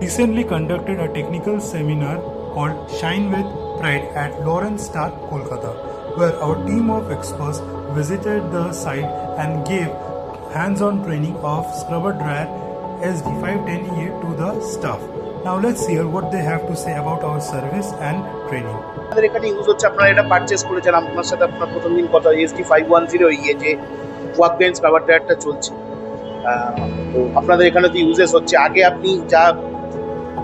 recently conducted a technical seminar called Shine with Pride at Lawrence Stark, Kolkata, where our team of experts visited the site and gave hands-on training of scrubber dryer SD510E to the staff. Now let's hear what they have to say about our service and training. আমাদের এখানে use হচ্ছে, আপনারা এটা purchase করেছেন, আপনার সাথে আপনার প্রথম দিন কথা SD510E যে ওয়াক বেঞ্চ স্ক্রাবার ড্রায়ারটা চলছে, তো আপনাদের এখানে তো ইউজেস হচ্ছে। আগে আপনি যা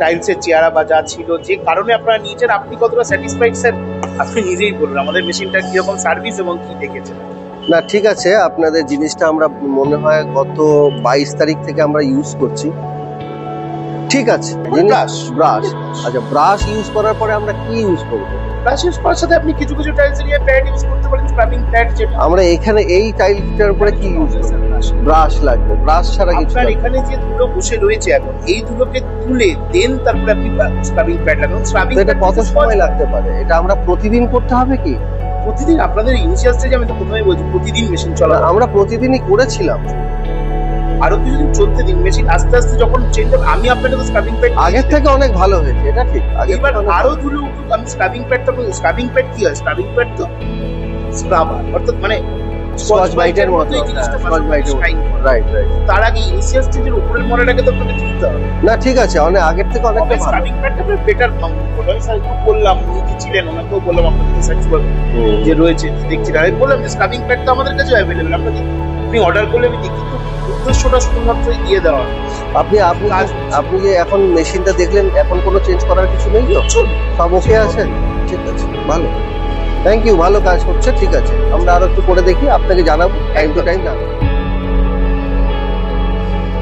টাইলসের চেয়ারা বা যা ছিল, যে কারণে আপনারা নিয়েছেন, আপনি কতটা স্যাটিসফাইড স্যার? আপনি নিজেই বলুন আমাদের মেশিনটা কিরকম সার্ভিস এবং কি দেখেছেন। না ঠিক আছে, আপনাদের জিনিসটা আমরা মনে হয় গত 22 তারিখ থেকে আমরা ইউজ করছি। ঠিক আছে, ব্রাশ আচ্ছা, ব্রাশ ইউজ করার পরে আমরা কি ইউজ করবো? ব্রাশ ইউজ করার সাথে আপনি কিছু কিছু টাইলস এর প্যাড ইউজ করতে পারেন, স্ক্রাবিং প্যাড যেটা আমরা এখানে এই টাইলটার উপরে কি ইউজ করব? ব্রাশ লাগবে, ব্রাশ ছাড়া কিছু আপনার এখানে যে ধুলো বসে রয়েছে এখন, এই ধুলোকে তুলে দেন তারপরে আপনি স্ক্রাবিং প্যাড লাগান। স্ক্রাবিং এটা কত সময় লাগতে পারে? এটা আমরা প্রতিদিন করতে হবে কি? প্রতিদিন আপনাদের ইনিশিয়াল স্টেজে আমি তো প্রথমেই বলছি প্রতিদিন মেশিন চলা, আমরা প্রতিদিনই করেছিলাম। আরো কিছুদিন চলতে দিন মেশিন, আস্তে আস্তে যখন চেঞ্জ হবে। আমি আপনাকে তো স্ক্রাবিং প্যাড আগের থেকে অনেক ভালো হয়েছে, এটা ঠিক। এবার আরো ধুলো উঠুক, আমি স্ক্রাবিং প্যাডটা বলি। স্ক্রাবিং প্যাড কি হয়? স্ক্রাবিং প্যাড তো স্ক্রাবার, অর্থাৎ মানে স্কচ ব্রাইটের মতো, স্কচ ব্রাইটের রাইট রাইট। তার আগে ইনিশিয়াল স্টেজের উপরের মডেলটাকে তো আপনাকে দিতে হবে। না ঠিক আছে, অনেক আগের থেকে অনেক ভালো। স্ক্রাবিং প্যাডটা বেটার আমি স্যার একটু বললাম, উনি বললেন, ওনাকেও বললাম আপনাদের সার্চ যে রয়েছে দেখছি, আমি বললাম যে স্ক্রাবিং প্যাড তো আমাদের কাছে অ্যাভেলেবল, আপনাকে আপনি অর্ডার করলে আমি দেখি। কিন্তু উদ্দেশ্যটা শুধুমাত্র দিয়ে দেওয়া। আপনি যে এখন মেশিনটা দেখলেন, এখন কোনো চেঞ্জ করার কিছু নেই তো? সব ওকে আছে? ঠিক আছে, ভালো, থ্যাংক ইউ। ভালো কাজ করছে, ঠিক আছে। আমরা আরো একটু করে দেখি, আপনাকে জানাবো, টাইম টু টাইম জানাবো।